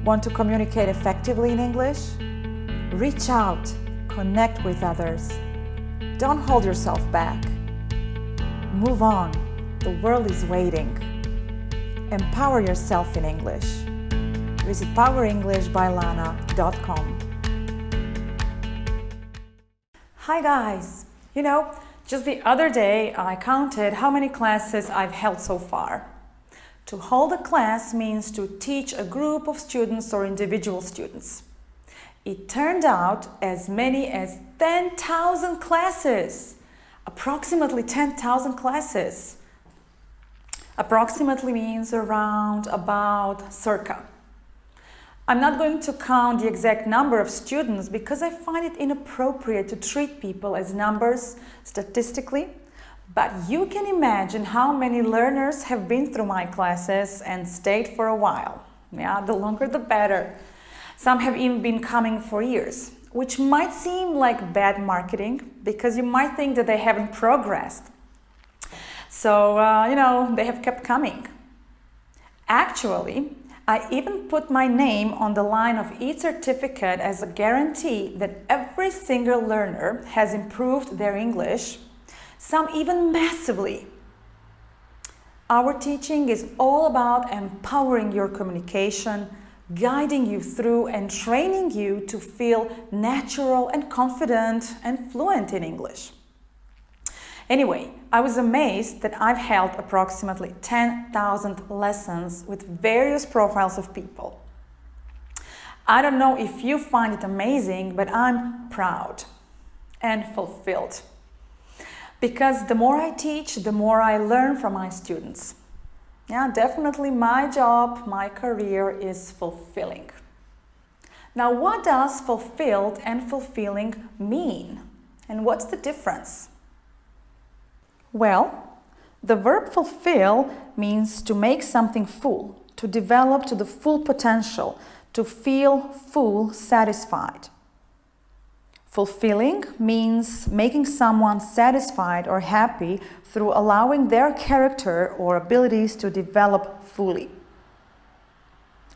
Want to communicate effectively in English? Reach out, connect with others. Don't hold yourself back. Move on, the world is waiting. Empower yourself in English. Visit powerenglishbylana.com. Hi guys! Just the other day I counted how many classes I've held so far. To hold a class means to teach a group of students or individual students. It turned out as many as 10,000 classes. Approximately 10,000 classes. Approximately means around, about, circa. I'm not going to count the exact number of students because I find it inappropriate to treat people as numbers statistically, but you can imagine how many learners have been through my classes and stayed for a while. Yeah, the longer the better. Some have even been coming for years, which might seem like bad marketing because you might think that they haven't progressed. So, they have kept coming. Actually, I even put my name on the line of each certificate as a guarantee that every single learner has improved their English, some even massively. Our teaching is all about empowering your communication, guiding you through and training you to feel natural and confident and fluent in English. Anyway, I was amazed that I've held approximately 10,000 lessons with various profiles of people. I don't know if you find it amazing, but I'm proud and fulfilled. Because the more I teach, the more I learn from my students. Yeah, definitely my job, my career is fulfilling. Now, what does fulfilled and fulfilling mean? And what's the difference? Well, the verb fulfill means to make something full, to develop to the full potential, to feel full, satisfied. Fulfilling means making someone satisfied or happy through allowing their character or abilities to develop fully.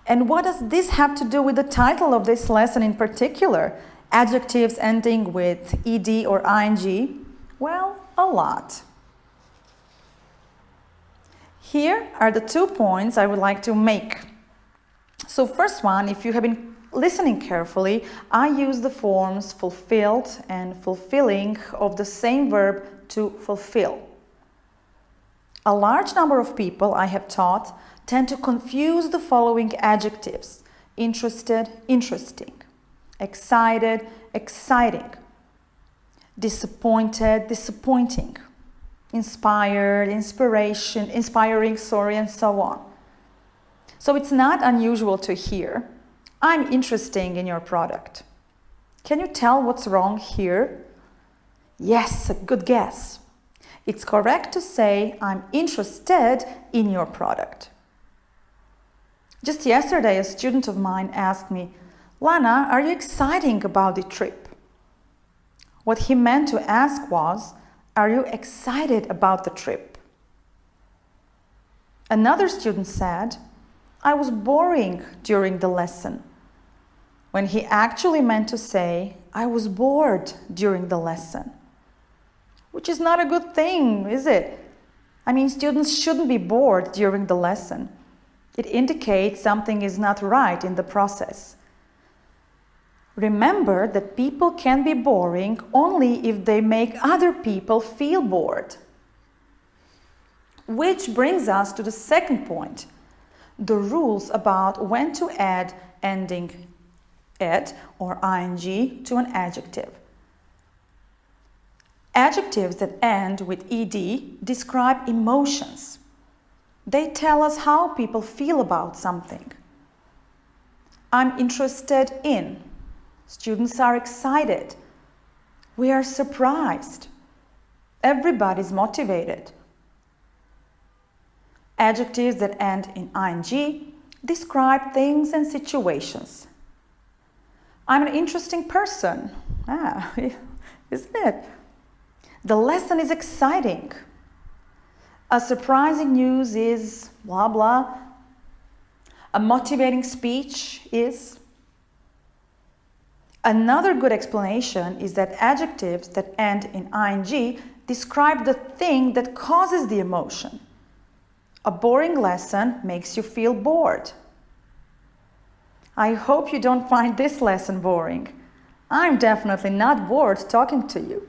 And what does this have to do with the title of this lesson in particular? Adjectives ending with ed or ing? Well, a lot. Here are the 2 points I would like to make. So first one, if you have been listening carefully, I use the forms fulfilled and fulfilling of the same verb to fulfill. A large number of people I have taught tend to confuse the following adjectives: interested, interesting, excited, exciting, disappointed, disappointing, inspired, inspiring, and so on. So it's not unusual to hear, "I'm interested in your product." Can you tell what's wrong here? Yes, a good guess. It's correct to say, "I'm interested in your product." Just yesterday, a student of mine asked me, "Lana, are you excited about the trip?" What he meant to ask was, "Are you excited about the trip?" Another student said, "I was boring during the lesson," when he actually meant to say, "I was bored during the lesson." Which is not a good thing, is it? I mean, students shouldn't be bored during the lesson. It indicates something is not right in the process. Remember that people can be boring only if they make other people feel bored. Which brings us to the second point, the rules about when to add ending ed or ing to an adjective. Adjectives that end with ed describe emotions. They tell us how people feel about something. I'm interested in. Students are excited. We are surprised. Everybody's motivated. Adjectives that end in ing describe things and situations. I'm an interesting person. Isn't it? The lesson is exciting. A surprising news is blah blah. A motivating speech is. Another good explanation is that adjectives that end in ing describe the thing that causes the emotion. A boring lesson makes you feel bored. I hope you don't find this lesson boring. I'm definitely not bored talking to you.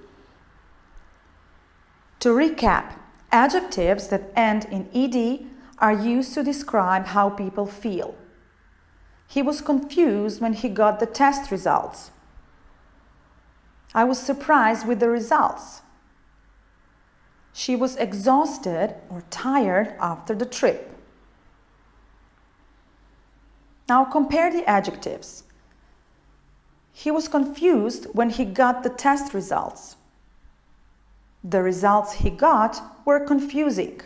To recap, adjectives that end in ed are used to describe how people feel. He was confused when he got the test results. I was surprised with the results. She was exhausted or tired after the trip. Now compare the adjectives. He was confused when he got the test results. The results he got were confusing.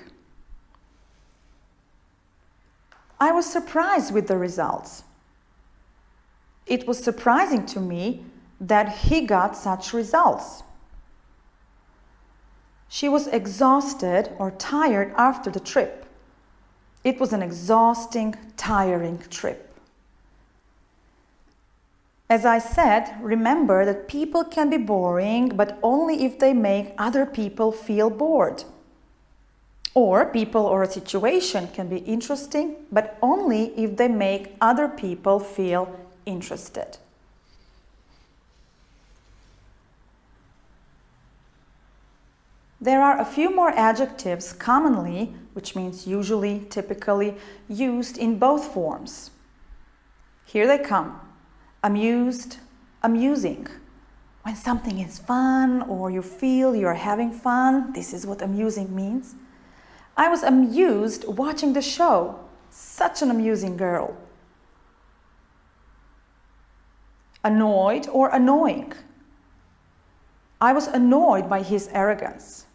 I was surprised with the results. It was surprising to me that he got such results. She was exhausted or tired after the trip. It was an exhausting, tiring trip. As I said, remember that people can be boring, but only if they make other people feel bored. Or people or a situation can be interesting, but only if they make other people feel interested. There are a few more adjectives commonly, which means usually, typically, used in both forms. Here they come. Amused, amusing. When something is fun or you feel you're having fun, this is what amusing means. I was amused watching the show. Such an amusing girl. Annoyed or annoying. I was annoyed by his arrogance.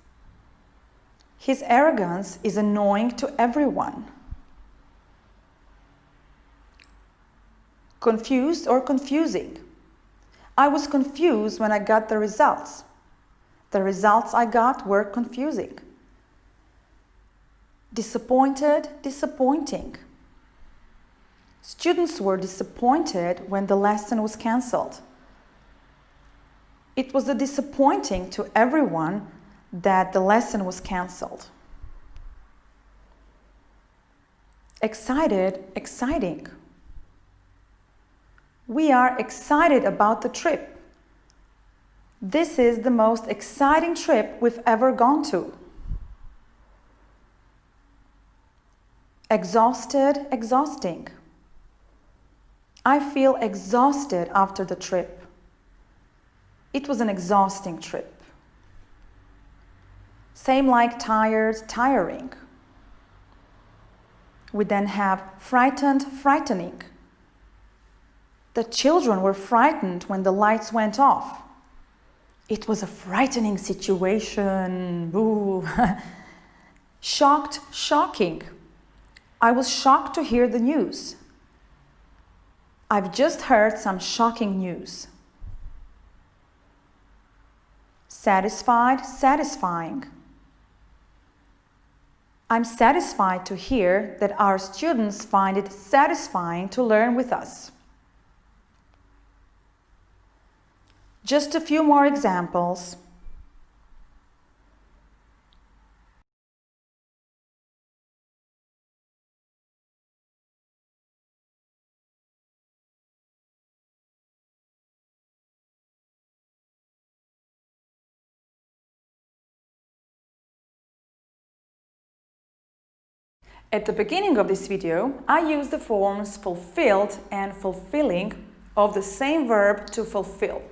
His arrogance is annoying to everyone. Confused or confusing. I was confused when I got the results. The results I got were confusing. Disappointed, disappointing. Students were disappointed when the lesson was cancelled. It was disappointing to everyone that the lesson was cancelled. Excited, exciting. We are excited about the trip. This is the most exciting trip we've ever gone to. Exhausted, exhausting. I feel exhausted after the trip. It was an exhausting trip. Same like tired, tiring. We then have frightened, frightening. The children were frightened when the lights went off. It was a frightening situation. Ooh. Shocked, shocking. I was shocked to hear the news. I've just heard some shocking news. Satisfied, satisfying. I'm satisfied to hear that our students find it satisfying to learn with us. Just a few more examples. At the beginning of this video, I used the forms fulfilled and fulfilling of the same verb to fulfill.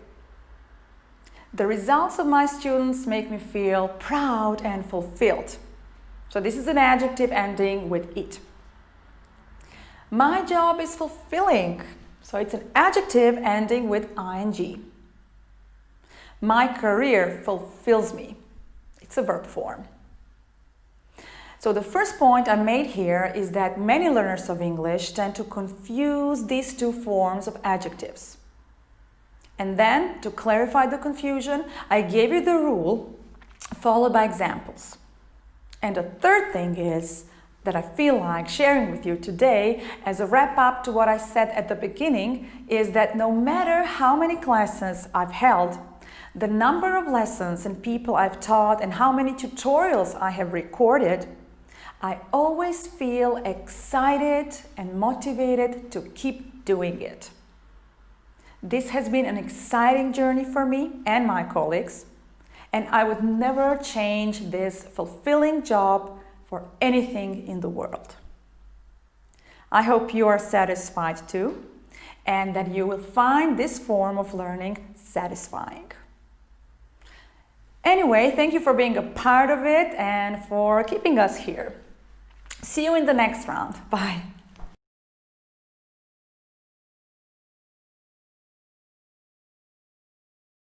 The results of my students make me feel proud and fulfilled. So this is an adjective ending with it. My job is fulfilling. So it's an adjective ending with ing. My career fulfills me. It's a verb form. So the first point I made here is that many learners of English tend to confuse these two forms of adjectives. And then, to clarify the confusion, I gave you the rule followed by examples. And the third thing is, that I feel like sharing with you today as a wrap up to what I said at the beginning is that no matter how many classes I've held, the number of lessons and people I've taught and how many tutorials I have recorded, I always feel excited and motivated to keep doing it. This has been an exciting journey for me and my colleagues, and I would never change this fulfilling job for anything in the world. I hope you are satisfied too, and that you will find this form of learning satisfying. Anyway, thank you for being a part of it and for keeping us here. See you in the next round. Bye.